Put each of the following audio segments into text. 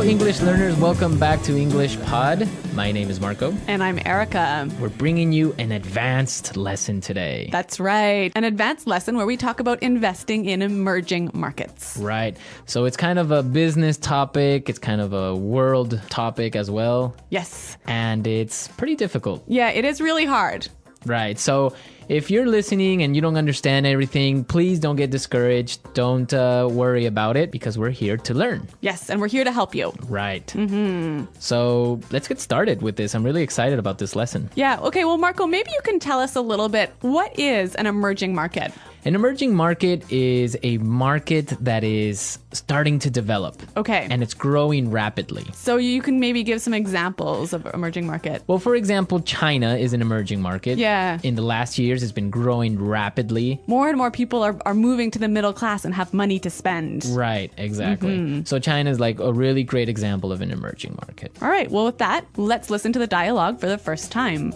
English learners. Welcome back to English Pod. My name is Marco. And I'm Erica. We're bringing you an advanced lesson today. That's right. An advanced lesson where we talk about investing in emerging markets. Right. So it's kind of a business topic. It's kind of a world topic as well. Yes. And it's pretty difficult. Yeah, it is really hard. Right. So if you're listening and you don't understand everything, please don't get discouraged. Don't worry about it because we're here to learn. Yes, and we're here to help you. Right. Mm-hmm. So let's get started with this. I'm really excited about this lesson. Yeah. Okay. Well, Marco, maybe you can tell us a little bit. What is an emerging market? An emerging market is a market that is starting to develop. Okay. And it's growing rapidly. So you can maybe give some examples of emerging market. Well, for example, China is an emerging market. Yeah. In the last years, it's been growing rapidly. More and more people are moving to the middle class and have money to spend. Right, exactly. Mm-hmm. So China is like a really great example of an emerging market. All right. Well, with that, let's listen to the dialogue for the first time.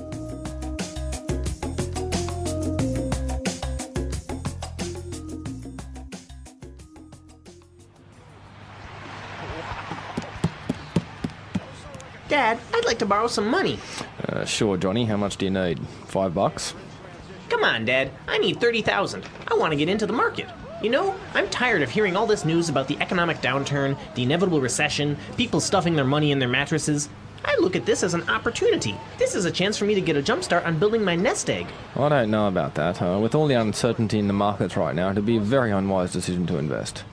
Dad, I'd like to borrow some money. Sure, Johnny. How much do you need? $5? Come on, Dad. I need $30,000. I want to get into the market. You know, I'm tired of hearing all this news about the economic downturn, the inevitable recession, people stuffing their money in their mattresses. I look at this as an opportunity. This is a chance for me to get a jump start on building my nest egg. I don't know about that. With all the uncertainty in the markets right now, it'd be a very unwise decision to invest.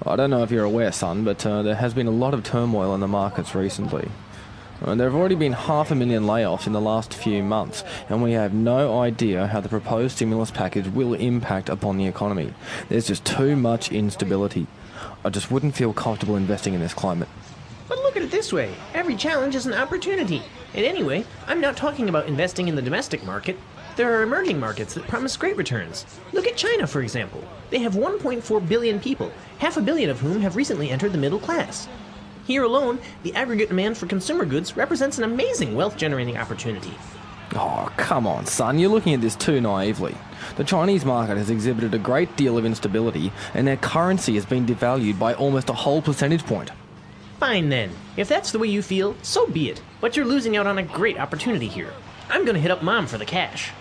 I don't know if you're aware, son, but there has been a lot of turmoil in the markets recently. There have already been 500,000 layoffs in the last few months, and we have no idea how the proposed stimulus package will impact upon the economy. There's just too much instability. I just wouldn't feel comfortable investing in this climate. But look at it this way. Every challenge is an opportunity. And anyway, I'm not talking about investing in the domestic market. There are emerging markets that promise great returns. Look at China, for example. They have 1.4 billion people, 500 million of whom have recently entered the middle class. Here alone, the aggregate demand for consumer goods represents an amazing wealth-generating opportunity. Oh, come on, son. You're looking at this too naively. The Chinese market has exhibited a great deal of instability, and their currency has been devalued by almost a whole percentage point. Fine then. If that's the way you feel, so be it. But you're losing out on a great opportunity here. I'm gonna hit up Mom for the cash.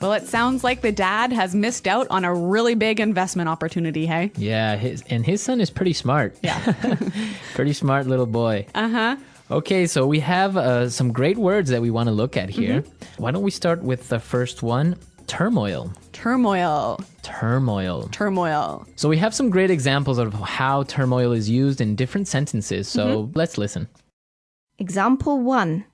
Well, it sounds like the dad has missed out on a really big investment opportunity, hey? Yeah, his son is pretty smart. Yeah. Pretty smart little boy. Uh-huh. Okay, so we have some great words that we want to look at here. Mm-hmm. Why don't we start with the first one? Turmoil. Turmoil. Turmoil. Turmoil. So we have some great examples of how turmoil is used in different sentences, so let's listen. Example 1.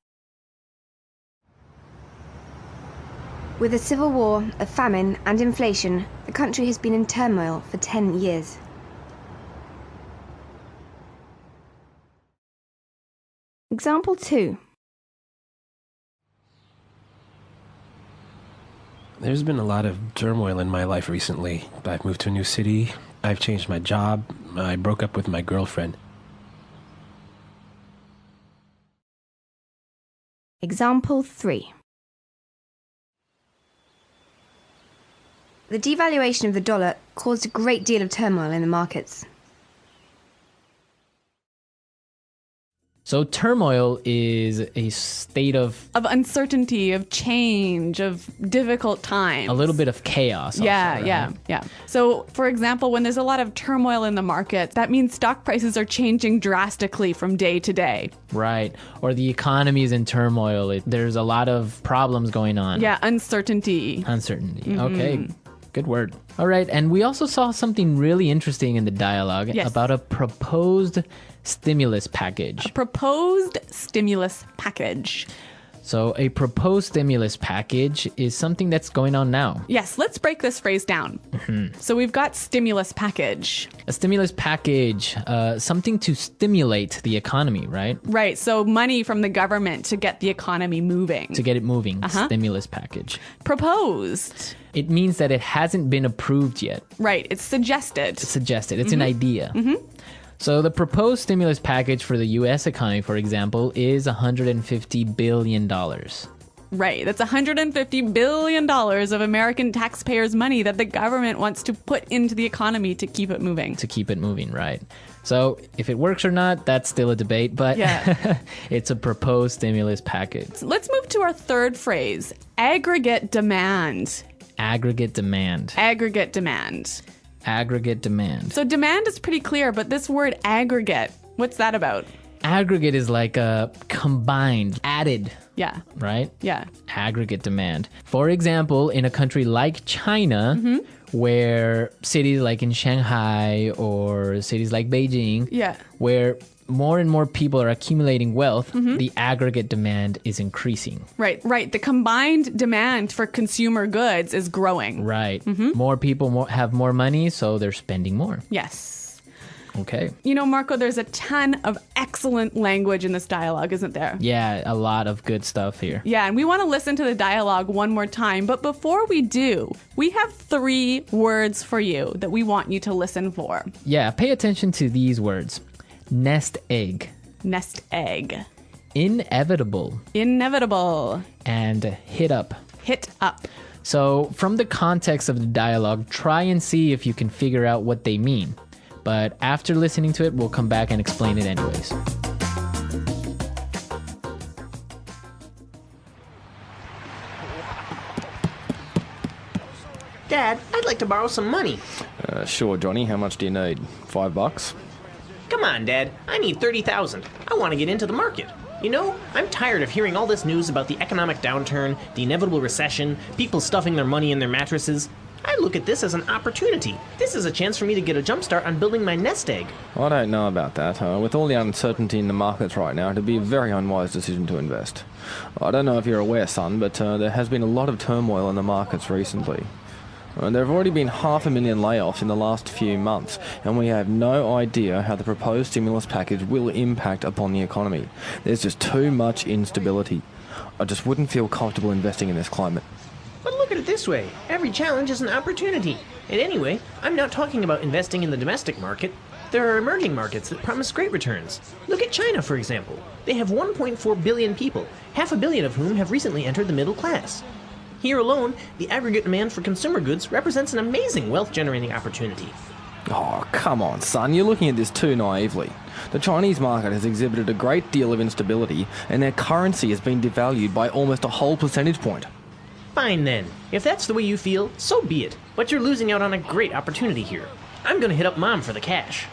With a civil war, a famine and inflation, the country has been in turmoil for 10 years. Example 2. There's been a lot of turmoil in my life recently. I've moved to a new city, I've changed my job, I broke up with my girlfriend. Example 3. The devaluation of the dollar caused a great deal of turmoil in the markets. So turmoil is a state of uncertainty, of change, of difficult times. a little bit of chaos. Also, Yeah. So, for example, when there's a lot of turmoil in the market, that means stock prices are changing drastically from day to day. Right. Or the economy is in turmoil. There's a lot of problems going on. Yeah, uncertainty. Uncertainty. Okay. Good word. All right. And we also saw something really interesting in the dialogue about a proposed stimulus package. A proposed stimulus package. So a proposed stimulus package is something that's going on now. Yes, let's break this phrase down. So we've got stimulus package. A stimulus package, something to stimulate the economy, right? Right, so money from the government to get the economy moving. To get it moving, stimulus package. Proposed. It means that it hasn't been approved yet. Right, it's suggested. It's suggested. It's an idea. So the proposed stimulus package for the U.S. economy, for example, is $150 billion. Right. That's $150 billion of American taxpayers' money that the government wants to put into the economy to keep it moving. To keep it moving, right. So if it works or not, that's still a debate, but yeah. It's a proposed stimulus package. Let's move to our third phrase, aggregate demand. Aggregate demand. Aggregate demand. Aggregate demand. So demand is pretty clear, but this word aggregate, what's that about? Aggregate is like a combined, added. Yeah. Right? Yeah. Aggregate demand. For example, in a country like China, where cities like in Shanghai or cities like Beijing, where more and more people are accumulating wealth, the aggregate demand is increasing. Right. The combined demand for consumer goods is growing. Right. More people have more money, so they're spending more. Yes. Okay. You know, Marco, there's a ton of excellent language in this dialogue, isn't there? Yeah, a lot of good stuff here. Yeah, and we want to listen to the dialogue one more time. But before we do, we have 3 words for you that we want you to listen for. Yeah, pay attention to these words. Nest egg. Nest egg. Inevitable. Inevitable. And hit up. Hit up. So from the context of the dialogue, try and see if you can figure out what they mean. But after listening to it, we'll come back and explain it anyways. Dad, I'd like to borrow some money. Sure, Johnny. How much do you need? $5? Come on, Dad. I need $30,000. I want to get into the market. You know, I'm tired of hearing all this news about the economic downturn, the inevitable recession, people stuffing their money in their mattresses. I look at this as an opportunity. This is a chance for me to get a jump start on building my nest egg. I don't know about that. With all the uncertainty in the markets right now, it'd be a very unwise decision to invest. I don't know if you're aware, son, but there has been a lot of turmoil in the markets recently. There have already been 500,000 layoffs in the last few months, and we have no idea how the proposed stimulus package will impact upon the economy. There's just too much instability. I just wouldn't feel comfortable investing in this climate. But look at it this way. Every challenge is an opportunity. And anyway, I'm not talking about investing in the domestic market. There are emerging markets that promise great returns. Look at China, for example. They have 1.4 billion people, 500 million of whom have recently entered the middle class. Here alone, the aggregate demand for consumer goods represents an amazing wealth-generating opportunity. Oh, come on, son. You're looking at this too naively. The Chinese market has exhibited a great deal of instability, and their currency has been devalued by almost a whole percentage point. Fine then. If that's the way you feel, so be it. But you're losing out on a great opportunity here. I'm gonna hit up Mom for the cash.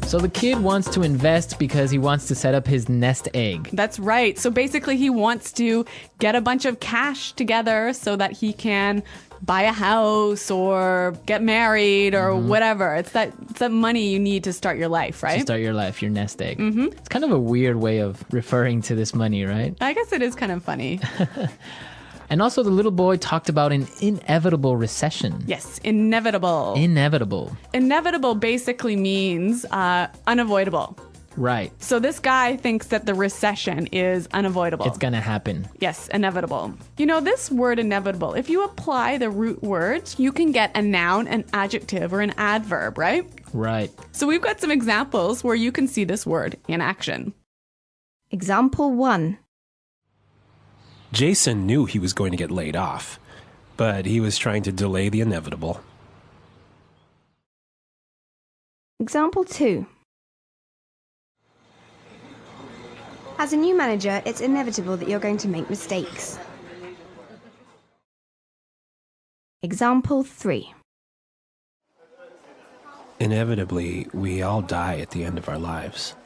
So the kid wants to invest because he wants to set up his nest egg. That's right. So basically he wants to get a bunch of cash together so that he can buy a house or get married or whatever. It's that money you need to start your life, right? To start your life, your nest egg. It's kind of a weird way of referring to this money, right? I guess it is kind of funny. And also the little boy talked about an inevitable recession. Yes, inevitable. Inevitable. Inevitable basically means unavoidable. Right. So this guy thinks that the recession is unavoidable. It's gonna happen. Yes, inevitable. You know, this word inevitable, if you apply the root word, you can get a noun, an adjective, or an adverb, right? Right. So we've got some examples where you can see this word in action. Example 1. Jason knew he was going to get laid off, but he was trying to delay the inevitable. Example 2. As a new manager, it's inevitable that you're going to make mistakes. Example 3. Inevitably, we all die at the end of our lives.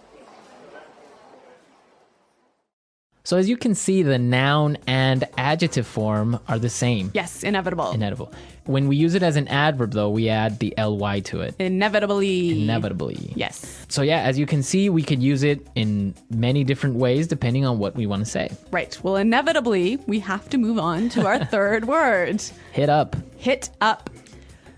So as you can see, the noun and adjective form are the same. Yes, inevitable. Inevitable. When we use it as an adverb, though, we add the ly to it. Inevitably. Inevitably. Yes. So yeah, as you can see, we could use it in many different ways depending on what we want to say. Right. Well, inevitably, we have to move on to our third word. Hit up. Hit up.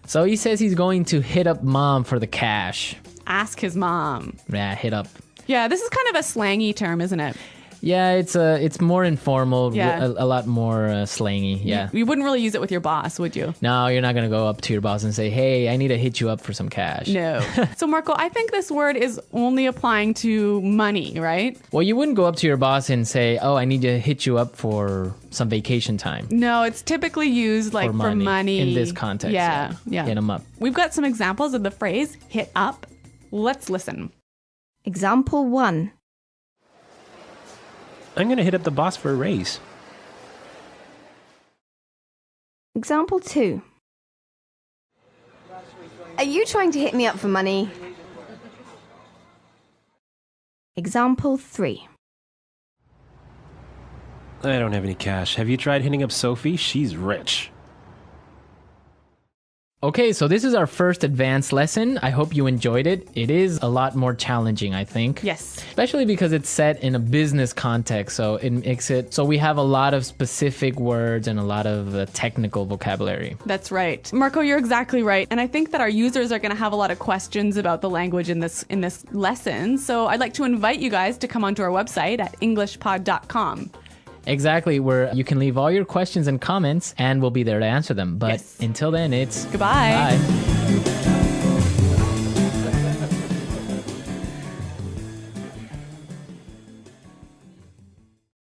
So he says he's going to hit up Mom for the cash. Ask his mom. Yeah, hit up. Yeah, this is kind of a slangy term, isn't it? Yeah, it's more informal, Yeah. a lot more slangy. Yeah. You wouldn't really use it with your boss, would you? No, you're not going to go up to your boss and say, hey, I need to hit you up for some cash. No. So, Marco, I think this word is only applying to money, right? Well, you wouldn't go up to your boss and say, oh, I need to hit you up for some vacation time. No, it's typically used like for money. In this context. Yeah. Hit them up. We've got some examples of the phrase hit up. Let's listen. Example 1. I'm going to hit up the boss for a raise. Example 2. Are you trying to hit me up for money? Example 3. I don't have any cash. Have you tried hitting up Sophie? She's rich. Okay, so this is our first advanced lesson. I hope you enjoyed it. It is a lot more challenging, I think. Yes. Especially because it's set in a business context, so it makes it so we have a lot of specific words and a lot of technical vocabulary. That's right. Marco, you're exactly right. And I think that our users are going to have a lot of questions about the language in this lesson. So I'd like to invite you guys to come onto our website at englishpod.com. Exactly, where you can leave all your questions and comments and we'll be there to answer them. But until then, it's goodbye. Bye.